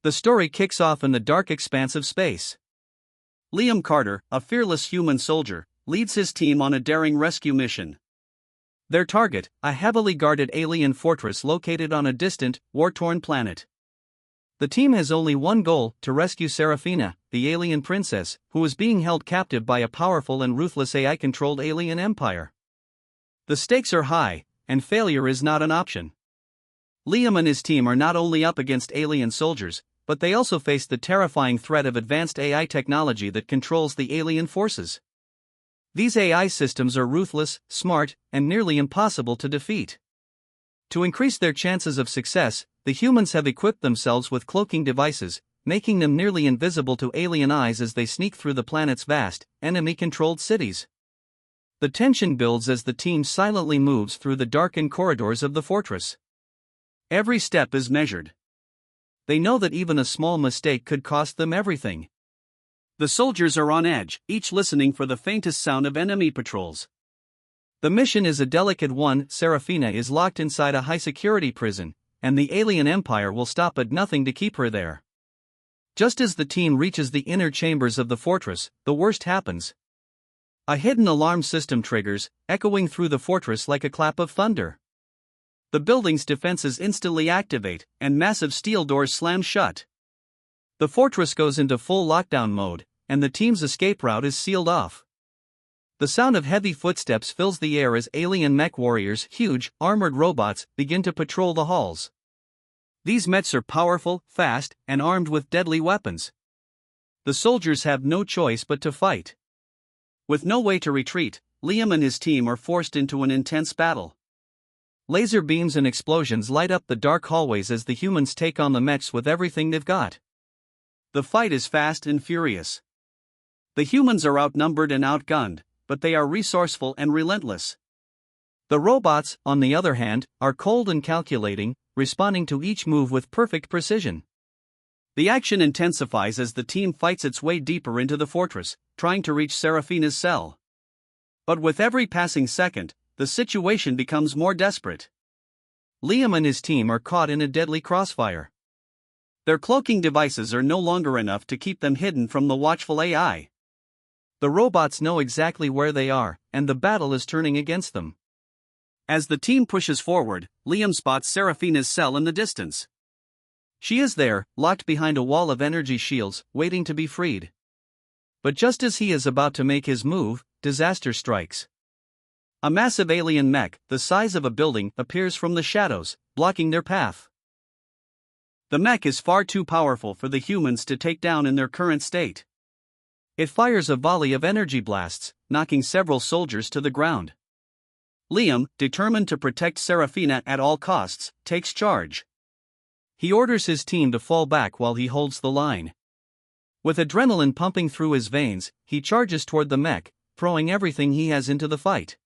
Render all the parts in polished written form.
The story kicks off in the dark expanse of space. Liam Carter, a fearless human soldier, leads his team on a daring rescue mission. Their target, a heavily guarded alien fortress located on a distant, war-torn planet. The team has only one goal: to rescue Serafina, the alien princess, who is being held captive by a powerful and ruthless AI-controlled alien empire. The stakes are high, and failure is not an option. Liam and his team are not only up against alien soldiers, but they also face the terrifying threat of advanced AI technology that controls the alien forces. These AI systems are ruthless, smart, and nearly impossible to defeat. To increase their chances of success, the humans have equipped themselves with cloaking devices, making them nearly invisible to alien eyes as they sneak through the planet's vast, enemy-controlled cities. The tension builds as the team silently moves through the darkened corridors of the fortress. Every step is measured. They know that even a small mistake could cost them everything. The soldiers are on edge, each listening for the faintest sound of enemy patrols. The mission is a delicate one. Serafina is locked inside a high-security prison, and the alien empire will stop at nothing to keep her there. Just as the team reaches the inner chambers of the fortress, the worst happens. A hidden alarm system triggers, echoing through the fortress like a clap of thunder. The building's defenses instantly activate, and massive steel doors slam shut. The fortress goes into full lockdown mode, and the team's escape route is sealed off. The sound of heavy footsteps fills the air as alien mech warriors, huge, armored robots, begin to patrol the halls. These mechs are powerful, fast, and armed with deadly weapons. The soldiers have no choice but to fight. With no way to retreat, Liam and his team are forced into an intense battle. Laser beams and explosions light up the dark hallways as the humans take on the mechs with everything they've got. The fight is fast and furious. The humans are outnumbered and outgunned, but they are resourceful and relentless. The robots, on the other hand, are cold and calculating, responding to each move with perfect precision. The action intensifies as the team fights its way deeper into the fortress, trying to reach Serafina's cell. But with every passing second, the situation becomes more desperate. Liam and his team are caught in a deadly crossfire. Their cloaking devices are no longer enough to keep them hidden from the watchful AI. The robots know exactly where they are, and the battle is turning against them. As the team pushes forward, Liam spots Serafina's cell in the distance. She is there, locked behind a wall of energy shields, waiting to be freed. But just as he is about to make his move, disaster strikes. A massive alien mech, the size of a building, appears from the shadows, blocking their path. The mech is far too powerful for the humans to take down in their current state. It fires a volley of energy blasts, knocking several soldiers to the ground. Liam, determined to protect Serafina at all costs, takes charge. He orders his team to fall back while he holds the line. With adrenaline pumping through his veins, he charges toward the mech, throwing everything he has into the fight.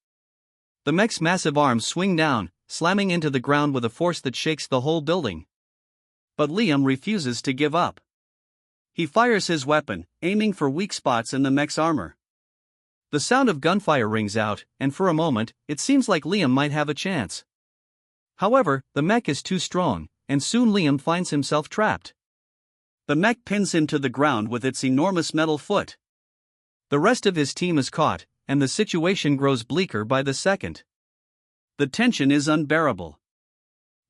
The mech's massive arms swing down, slamming into the ground with a force that shakes the whole building. But Liam refuses to give up. He fires his weapon, aiming for weak spots in the mech's armor. The sound of gunfire rings out, and for a moment, it seems like Liam might have a chance. However, the mech is too strong, and soon Liam finds himself trapped. The mech pins him to the ground with its enormous metal foot. The rest of his team is caught, and the situation grows bleaker by the second. The tension is unbearable.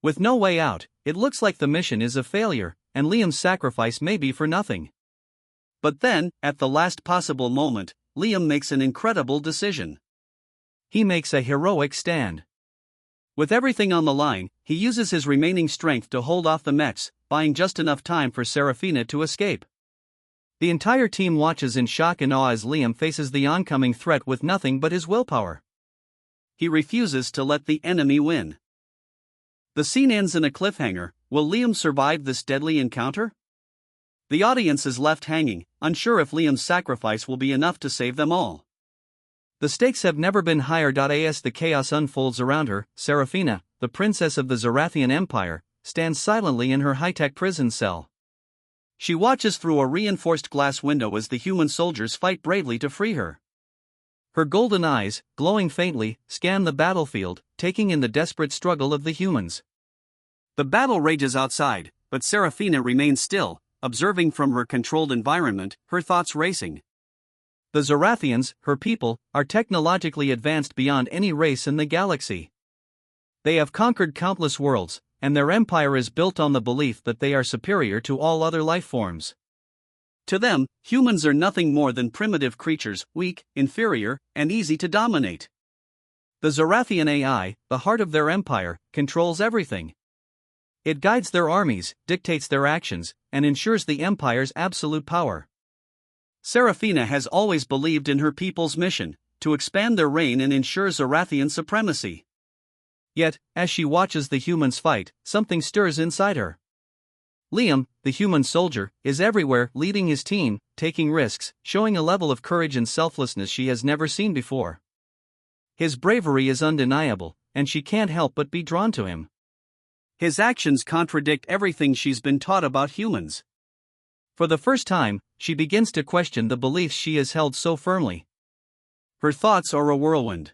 With no way out, it looks like the mission is a failure, and Liam's sacrifice may be for nothing. But then, at the last possible moment, Liam makes an incredible decision. He makes a heroic stand. With everything on the line, he uses his remaining strength to hold off the mechs, buying just enough time for Serafina to escape. The entire team watches in shock and awe as Liam faces the oncoming threat with nothing but his willpower. He refuses to let the enemy win. The scene ends in a cliffhanger. Will Liam survive this deadly encounter? The audience is left hanging, unsure if Liam's sacrifice will be enough to save them all. The stakes have never been higher. As the chaos unfolds around her, Serafina, the princess of the Zarathian Empire, stands silently in her high-tech prison cell. She watches through a reinforced glass window as the human soldiers fight bravely to free her. Her golden eyes, glowing faintly, scan the battlefield, taking in the desperate struggle of the humans. The battle rages outside, but Serafina remains still, observing from her controlled environment, her thoughts racing. The Zorathians, her people, are technologically advanced beyond any race in the galaxy. They have conquered countless worlds, and their empire is built on the belief that they are superior to all other life forms. To them, humans are nothing more than primitive creatures, weak, inferior, and easy to dominate. The Zorathian AI, the heart of their empire, controls everything. It guides their armies, dictates their actions, and ensures the empire's absolute power. Serafina has always believed in her people's mission, to expand their reign and ensure Zorathian supremacy. Yet, as she watches the humans fight, something stirs inside her. Liam, the human soldier, is everywhere, leading his team, taking risks, showing a level of courage and selflessness she has never seen before. His bravery is undeniable, and she can't help but be drawn to him. His actions contradict everything she's been taught about humans. For the first time, she begins to question the beliefs she has held so firmly. Her thoughts are a whirlwind.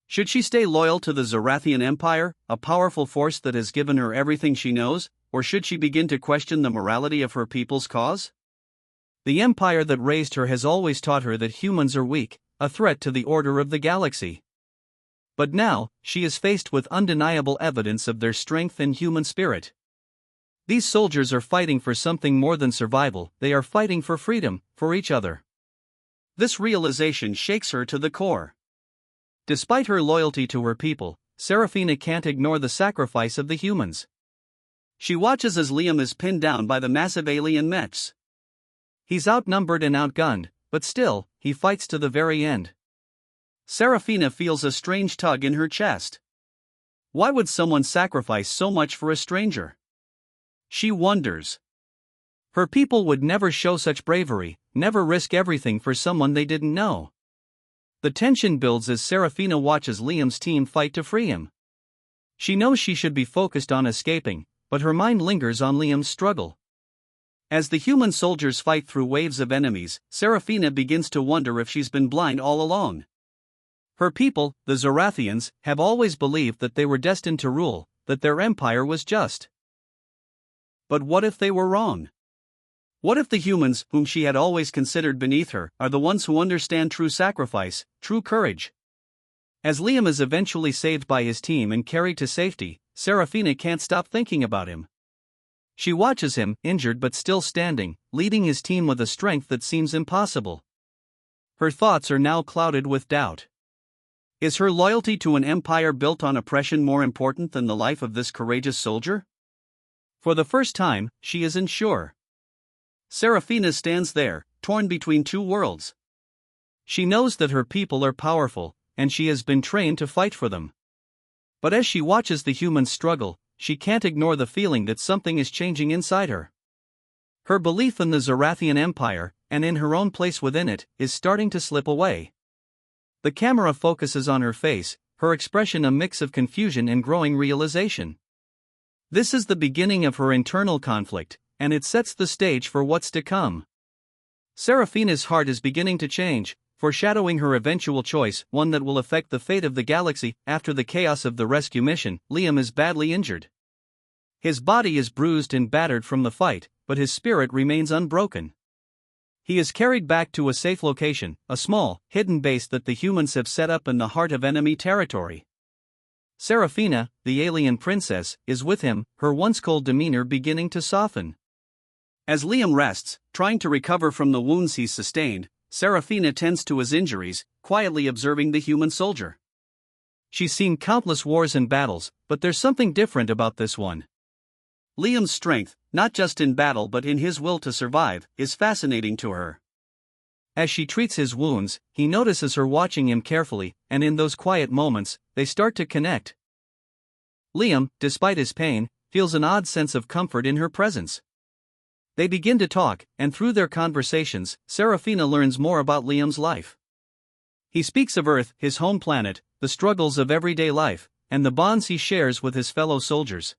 Should she stay loyal to the Zorathian Empire, a powerful force that has given her everything she knows, or should she begin to question the morality of her people's cause? The empire that raised her has always taught her that humans are weak, a threat to the order of the galaxy. But now, she is faced with undeniable evidence of their strength and human spirit. These soldiers are fighting for something more than survival, they are fighting for freedom, for each other. This realization shakes her to the core. Despite her loyalty to her people, Serafina can't ignore the sacrifice of the humans. She watches as Liam is pinned down by the massive alien mechs. He's outnumbered and outgunned, but still, he fights to the very end. Serafina feels a strange tug in her chest. Why would someone sacrifice so much for a stranger? She wonders. Her people would never show such bravery, never risk everything for someone they didn't know. The tension builds as Serafina watches Liam's team fight to free him. She knows she should be focused on escaping, but her mind lingers on Liam's struggle. As the human soldiers fight through waves of enemies, Serafina begins to wonder if she's been blind all along. Her people, the Zorathians, have always believed that they were destined to rule, that their empire was just. But what if they were wrong? What if the humans, whom she had always considered beneath her, are the ones who understand true sacrifice, true courage? As Liam is eventually saved by his team and carried to safety, Serafina can't stop thinking about him. She watches him, injured but still standing, leading his team with a strength that seems impossible. Her thoughts are now clouded with doubt. Is her loyalty to an empire built on oppression more important than the life of this courageous soldier? For the first time, she isn't sure. Serafina stands there, torn between two worlds. She knows that her people are powerful, and she has been trained to fight for them. But as she watches the humans struggle, she can't ignore the feeling that something is changing inside her. Her belief in the Zorathian Empire, and in her own place within it, is starting to slip away. The camera focuses on her face, her expression a mix of confusion and growing realization. This is the beginning of her internal conflict, and it sets the stage for what's to come. Serafina's heart is beginning to change, foreshadowing her eventual choice, one that will affect the fate of the galaxy. After the chaos of the rescue mission, Liam is badly injured. His body is bruised and battered from the fight, but his spirit remains unbroken. He is carried back to a safe location, a small, hidden base that the humans have set up in the heart of enemy territory. Serafina, the alien princess, is with him, her once cold demeanor beginning to soften. As Liam rests, trying to recover from the wounds he's sustained, Serafina tends to his injuries, quietly observing the human soldier. She's seen countless wars and battles, but there's something different about this one. Liam's strength, not just in battle but in his will to survive, is fascinating to her. As she treats his wounds, he notices her watching him carefully, and in those quiet moments, they start to connect. Liam, despite his pain, feels an odd sense of comfort in her presence. They begin to talk, and through their conversations, Serafina learns more about Liam's life. He speaks of Earth, his home planet, the struggles of everyday life, and the bonds he shares with his fellow soldiers.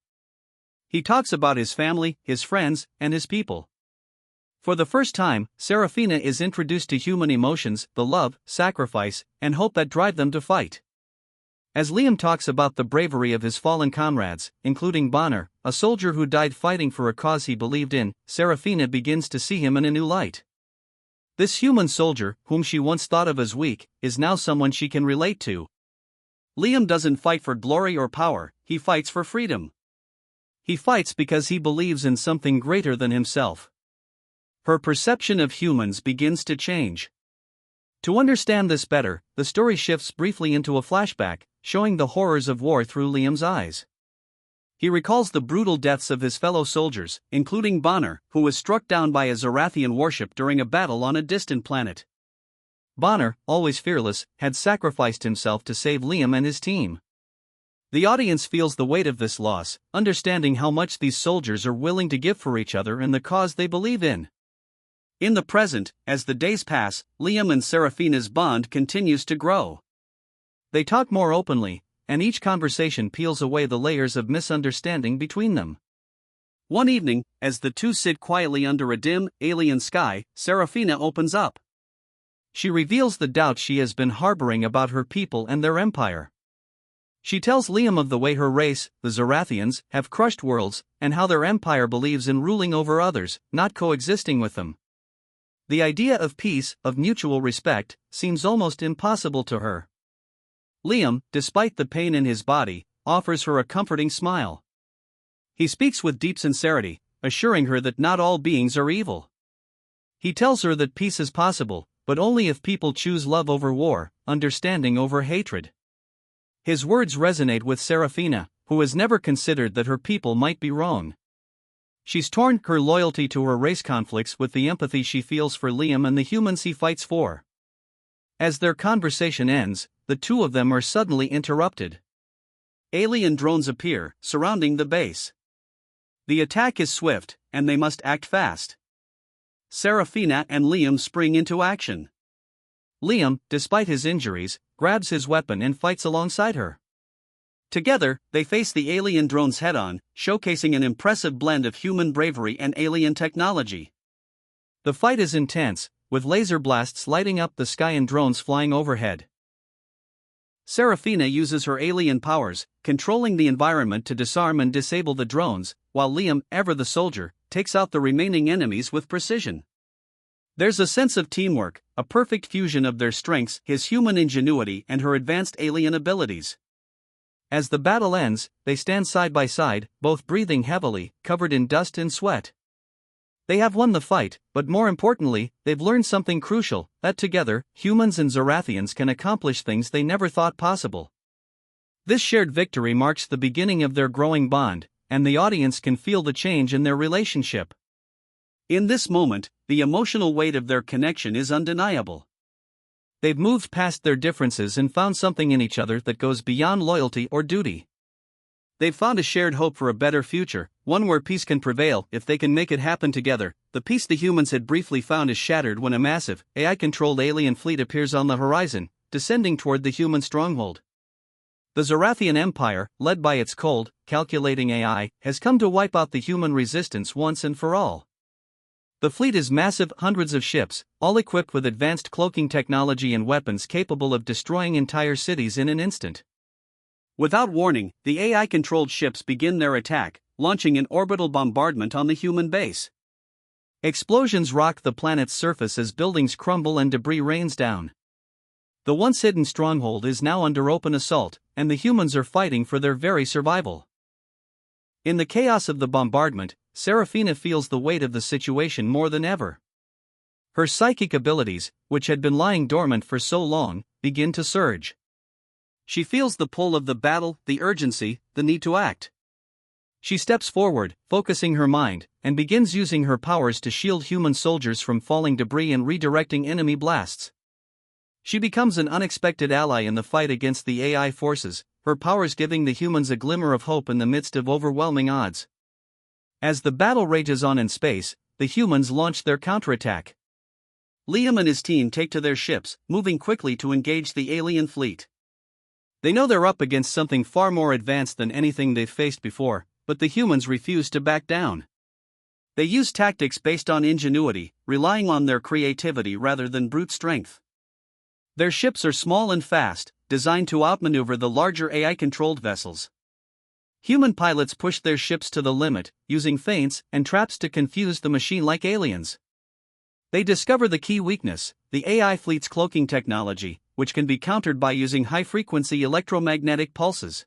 He talks about his family, his friends, and his people. For the first time, Serafina is introduced to human emotions, the love, sacrifice, and hope that drive them to fight. As Liam talks about the bravery of his fallen comrades, including Bonner, a soldier who died fighting for a cause he believed in, Serafina begins to see him in a new light. This human soldier, whom she once thought of as weak, is now someone she can relate to. Liam doesn't fight for glory or power, he fights for freedom. He fights because he believes in something greater than himself. Her perception of humans begins to change. To understand this better, the story shifts briefly into a flashback, showing the horrors of war through Liam's eyes. He recalls the brutal deaths of his fellow soldiers, including Bonner, who was struck down by a Zarathian warship during a battle on a distant planet. Bonner, always fearless, had sacrificed himself to save Liam and his team. The audience feels the weight of this loss, understanding how much these soldiers are willing to give for each other and the cause they believe in. In the present, as the days pass, Liam and Serafina's bond continues to grow. They talk more openly, and each conversation peels away the layers of misunderstanding between them. One evening, as the two sit quietly under a dim, alien sky, Serafina opens up. She reveals the doubts she has been harboring about her people and their empire. She tells Liam of the way her race, the Zarathians, have crushed worlds, and how their empire believes in ruling over others, not coexisting with them. The idea of peace, of mutual respect, seems almost impossible to her. Liam, despite the pain in his body, offers her a comforting smile. He speaks with deep sincerity, assuring her that not all beings are evil. He tells her that peace is possible, but only if people choose love over war, understanding over hatred. His words resonate with Serafina, who has never considered that her people might be wrong. She's torn her loyalty to her race conflicts with the empathy she feels for Liam and the humans he fights for. As their conversation ends, the two of them are suddenly interrupted. Alien drones appear, surrounding the base. The attack is swift, and they must act fast. Serafina and Liam spring into action. Liam, despite his injuries, grabs his weapon and fights alongside her. Together, they face the alien drones head-on, showcasing an impressive blend of human bravery and alien technology. The fight is intense, with laser blasts lighting up the sky and drones flying overhead. Serafina uses her alien powers, controlling the environment to disarm and disable the drones, while Liam, ever the soldier, takes out the remaining enemies with precision. There's a sense of teamwork, a perfect fusion of their strengths, his human ingenuity and her advanced alien abilities. As the battle ends, they stand side by side, both breathing heavily, covered in dust and sweat. They have won the fight, but more importantly, they've learned something crucial, that together, humans and Zarathians can accomplish things they never thought possible. This shared victory marks the beginning of their growing bond, and the audience can feel the change in their relationship. In this moment, the emotional weight of their connection is undeniable. They've moved past their differences and found something in each other that goes beyond loyalty or duty. They've found a shared hope for a better future, one where peace can prevail if they can make it happen together. The peace the humans had briefly found is shattered when a massive, AI-controlled alien fleet appears on the horizon, descending toward the human stronghold. The Zarathian Empire, led by its cold, calculating AI, has come to wipe out the human resistance once and for all. The fleet is massive, hundreds of ships, all equipped with advanced cloaking technology and weapons capable of destroying entire cities in an instant. Without warning, the AI-controlled ships begin their attack, launching an orbital bombardment on the human base. Explosions rock the planet's surface as buildings crumble and debris rains down. The once hidden stronghold is now under open assault, and the humans are fighting for their very survival. In the chaos of the bombardment, Serafina feels the weight of the situation more than ever. Her psychic abilities, which had been lying dormant for so long, begin to surge. She feels the pull of the battle, the urgency, the need to act. She steps forward, focusing her mind, and begins using her powers to shield human soldiers from falling debris and redirecting enemy blasts. She becomes an unexpected ally in the fight against the AI forces, her powers giving the humans a glimmer of hope in the midst of overwhelming odds. As the battle rages on in space, the humans launch their counterattack. Liam and his team take to their ships, moving quickly to engage the alien fleet. They know they're up against something far more advanced than anything they've faced before, but the humans refuse to back down. They use tactics based on ingenuity, relying on their creativity rather than brute strength. Their ships are small and fast, designed to outmaneuver the larger AI-controlled vessels. Human pilots push their ships to the limit, using feints and traps to confuse the machine-like aliens. They discover the key weakness, the AI fleet's cloaking technology, which can be countered by using high-frequency electromagnetic pulses.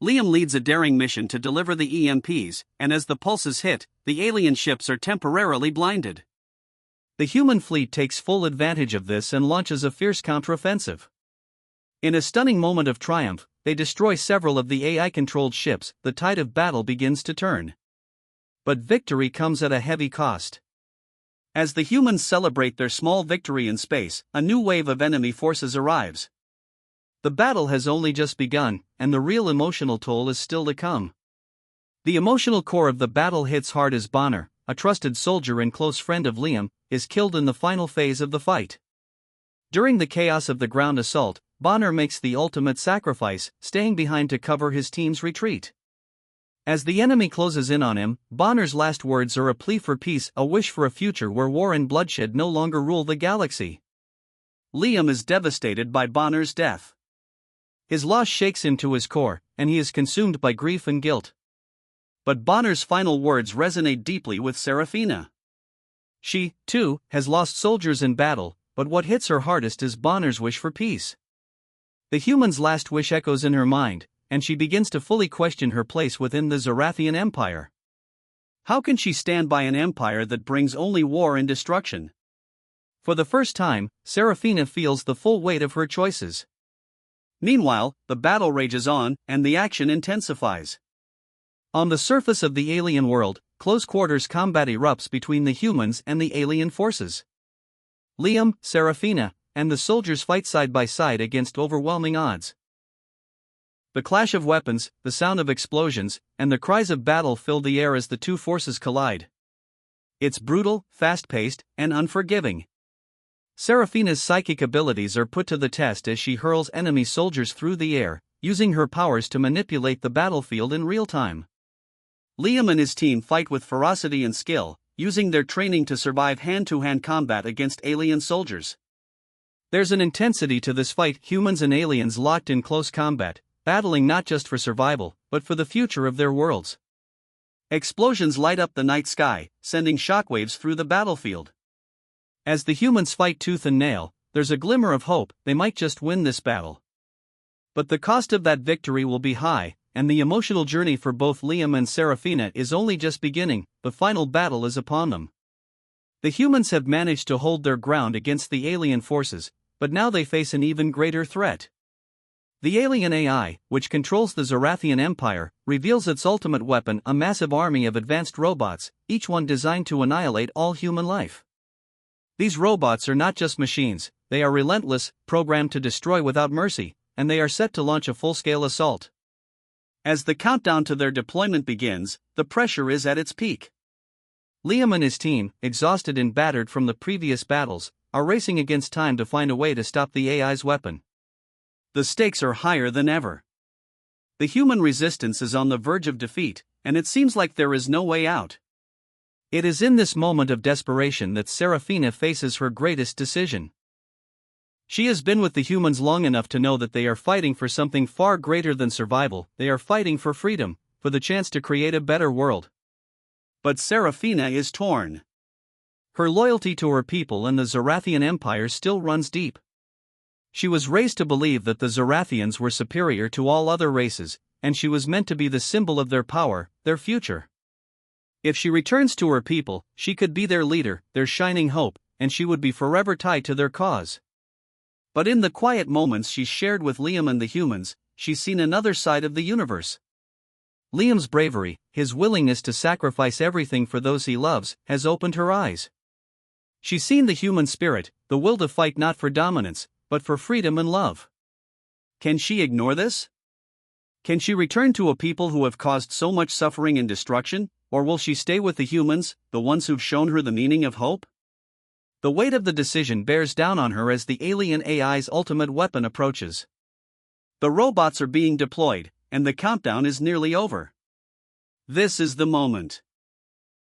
Liam leads a daring mission to deliver the EMPs, and as the pulses hit, the alien ships are temporarily blinded. The human fleet takes full advantage of this and launches a fierce counteroffensive. In a stunning moment of triumph, they destroy several of the AI-controlled ships. The tide of battle begins to turn. But victory comes at a heavy cost. As the humans celebrate their small victory in space, a new wave of enemy forces arrives. The battle has only just begun, and the real emotional toll is still to come. The emotional core of the battle hits hard as Bonner, a trusted soldier and close friend of Liam, is killed in the final phase of the fight. During the chaos of the ground assault, Bonner makes the ultimate sacrifice, staying behind to cover his team's retreat. As the enemy closes in on him, Bonner's last words are a plea for peace, a wish for a future where war and bloodshed no longer rule the galaxy. Liam is devastated by Bonner's death. His loss shakes him to his core, and he is consumed by grief and guilt. But Bonner's final words resonate deeply with Serafina. She, too, has lost soldiers in battle, but what hits her hardest is Bonner's wish for peace. The human's last wish echoes in her mind, and she begins to fully question her place within the Zorathian Empire. How can she stand by an empire that brings only war and destruction? For the first time, Serafina feels the full weight of her choices. Meanwhile, the battle rages on, and the action intensifies. On the surface of the alien world, close-quarters combat erupts between the humans and the alien forces. Liam, Serafina, and the soldiers fight side by side against overwhelming odds. The clash of weapons, the sound of explosions, and the cries of battle fill the air as the two forces collide. It's brutal, fast-paced, and unforgiving. Serafina's psychic abilities are put to the test as she hurls enemy soldiers through the air, using her powers to manipulate the battlefield in real time. Liam and his team fight with ferocity and skill, using their training to survive hand-to-hand combat against alien soldiers. There's an intensity to this fight, humans and aliens locked in close combat, battling not just for survival, but for the future of their worlds. Explosions light up the night sky, sending shockwaves through the battlefield. As the humans fight tooth and nail, there's a glimmer of hope, they might just win this battle. But the cost of that victory will be high, and the emotional journey for both Liam and Serafina is only just beginning. The final battle is upon them. The humans have managed to hold their ground against the alien forces, but now they face an even greater threat. The alien AI, which controls the Zorathian Empire, reveals its ultimate weapon, a massive army of advanced robots, each one designed to annihilate all human life. These robots are not just machines, they are relentless, programmed to destroy without mercy, and they are set to launch a full-scale assault. As the countdown to their deployment begins, the pressure is at its peak. Liam and his team, exhausted and battered from the previous battles, are racing against time to find a way to stop the AI's weapon. The stakes are higher than ever. The human resistance is on the verge of defeat, and it seems like there is no way out. It is in this moment of desperation that Serafina faces her greatest decision. She has been with the humans long enough to know that they are fighting for something far greater than survival. They are fighting for freedom, for the chance to create a better world. But Serafina is torn. Her loyalty to her people and the Zorathian Empire still runs deep. She was raised to believe that the Zorathians were superior to all other races, and she was meant to be the symbol of their power, their future. If she returns to her people, she could be their leader, their shining hope, and she would be forever tied to their cause. But in the quiet moments she's shared with Liam and the humans, she's seen another side of the universe. Liam's bravery, his willingness to sacrifice everything for those he loves, has opened her eyes. She's seen the human spirit, the will to fight not for dominance, but for freedom and love. Can she ignore this? Can she return to a people who have caused so much suffering and destruction, or will she stay with the humans, the ones who've shown her the meaning of hope? The weight of the decision bears down on her as the alien AI's ultimate weapon approaches. The robots are being deployed, and the countdown is nearly over. This is the moment.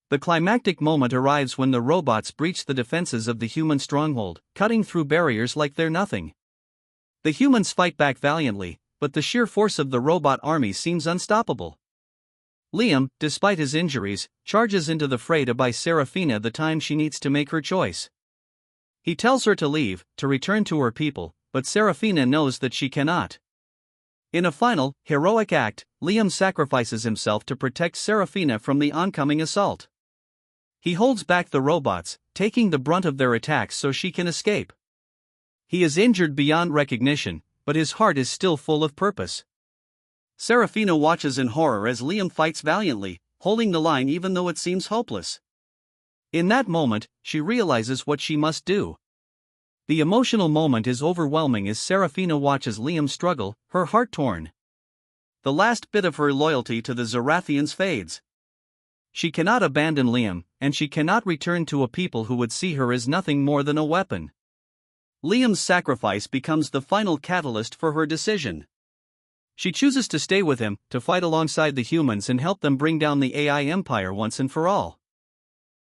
The climactic moment arrives when the robots breach the defenses of the human stronghold, cutting through barriers like they're nothing. The humans fight back valiantly, but the sheer force of the robot army seems unstoppable. Liam, despite his injuries, charges into the fray to buy Seraphina the time she needs to make her choice. He tells her to leave, to return to her people, but Seraphina knows that she cannot. In a final, heroic act, Liam sacrifices himself to protect Seraphina from the oncoming assault. He holds back the robots, taking the brunt of their attacks so she can escape. He is injured beyond recognition, but his heart is still full of purpose. Seraphina watches in horror as Liam fights valiantly, holding the line even though it seems hopeless. In that moment, she realizes what she must do. The emotional moment is overwhelming as Seraphina watches Liam struggle, her heart torn. The last bit of her loyalty to the Zorathians fades. She cannot abandon Liam, and she cannot return to a people who would see her as nothing more than a weapon. Liam's sacrifice becomes the final catalyst for her decision. She chooses to stay with him, to fight alongside the humans and help them bring down the AI empire once and for all.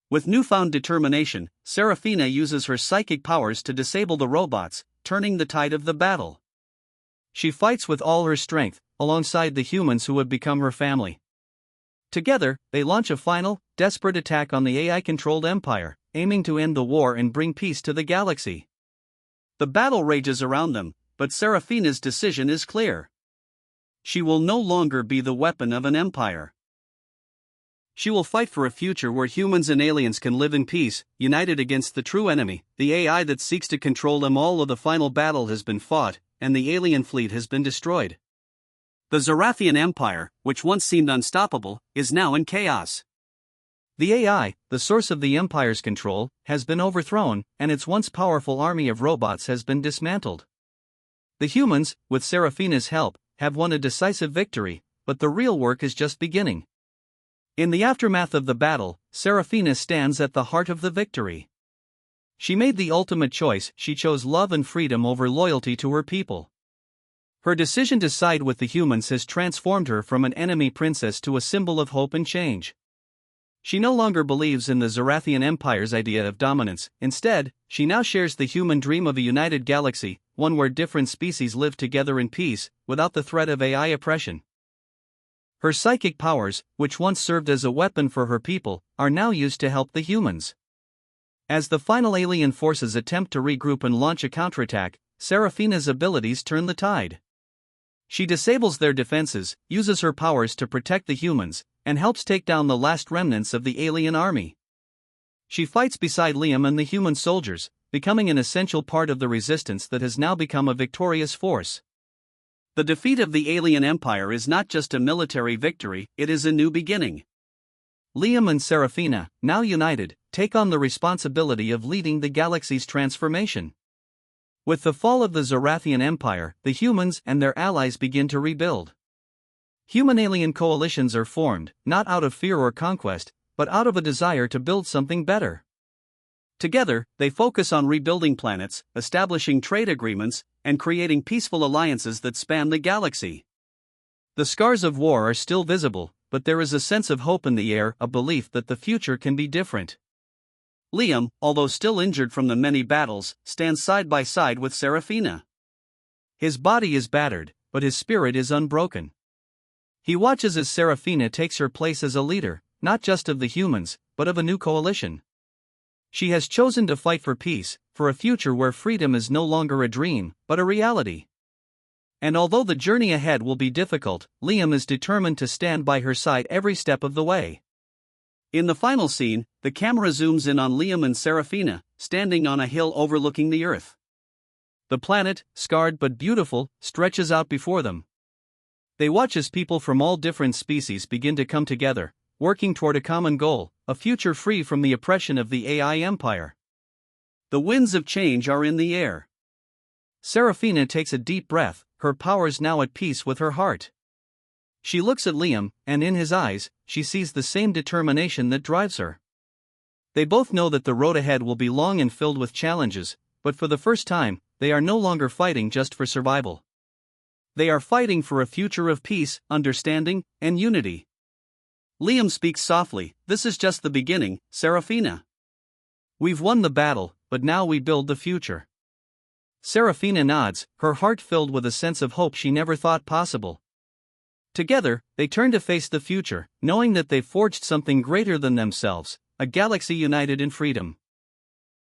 With newfound determination, Seraphina uses her psychic powers to disable the robots, turning the tide of the battle. She fights with all her strength, alongside the humans who have become her family. Together, they launch a final, desperate attack on the AI-controlled empire, aiming to end the war and bring peace to the galaxy. The battle rages around them, but Seraphina's decision is clear. She will no longer be the weapon of an empire. She will fight for a future where humans and aliens can live in peace, united against the true enemy, the AI that seeks to control them all. The final battle has been fought, and the alien fleet has been destroyed. The Zorathian Empire, which once seemed unstoppable, is now in chaos. The AI, the source of the Empire's control, has been overthrown, and its once powerful army of robots has been dismantled. The humans, with Seraphina's help, have won a decisive victory, but the real work is just beginning. In the aftermath of the battle, Seraphina stands at the heart of the victory. She made the ultimate choice. She chose love and freedom over loyalty to her people. Her decision to side with the humans has transformed her from an enemy princess to a symbol of hope and change. She no longer believes in the Zorathian Empire's idea of dominance. Instead, she now shares the human dream of a united galaxy, one where different species live together in peace, without the threat of AI oppression. Her psychic powers, which once served as a weapon for her people, are now used to help the humans. As the final alien forces attempt to regroup and launch a counterattack, Seraphina's abilities turn the tide. She disables their defenses, uses her powers to protect the humans, and helps take down the last remnants of the alien army. She fights beside Liam and the human soldiers, becoming an essential part of the resistance that has now become a victorious force. The defeat of the alien empire is not just a military victory, it is a new beginning. Liam and Seraphina, now united, take on the responsibility of leading the galaxy's transformation. With the fall of the Zorathian Empire, the humans and their allies begin to rebuild. Human-alien coalitions are formed, not out of fear or conquest, but out of a desire to build something better. Together, they focus on rebuilding planets, establishing trade agreements, and creating peaceful alliances that span the galaxy. The scars of war are still visible, but there is a sense of hope in the air, a belief that the future can be different. Liam, although still injured from the many battles, stands side by side with Seraphina. His body is battered, but his spirit is unbroken. He watches as Seraphina takes her place as a leader, not just of the humans, but of a new coalition. She has chosen to fight for peace, for a future where freedom is no longer a dream, but a reality. And although the journey ahead will be difficult, Liam is determined to stand by her side every step of the way. In the final scene, the camera zooms in on Liam and Seraphina, standing on a hill overlooking the Earth. The planet, scarred but beautiful, stretches out before them. They watch as people from all different species begin to come together, working toward a common goal, a future free from the oppression of the AI empire. The winds of change are in the air. Seraphina takes a deep breath, her powers now at peace with her heart. She looks at Liam, and in his eyes, she sees the same determination that drives her. They both know that the road ahead will be long and filled with challenges, but for the first time, they are no longer fighting just for survival. They are fighting for a future of peace, understanding, and unity. Liam speaks softly, "This is just the beginning, Seraphina. We've won the battle, but now we build the future." Serafina nods, her heart filled with a sense of hope she never thought possible. Together, they turn to face the future, knowing that they've forged something greater than themselves, a galaxy united in freedom.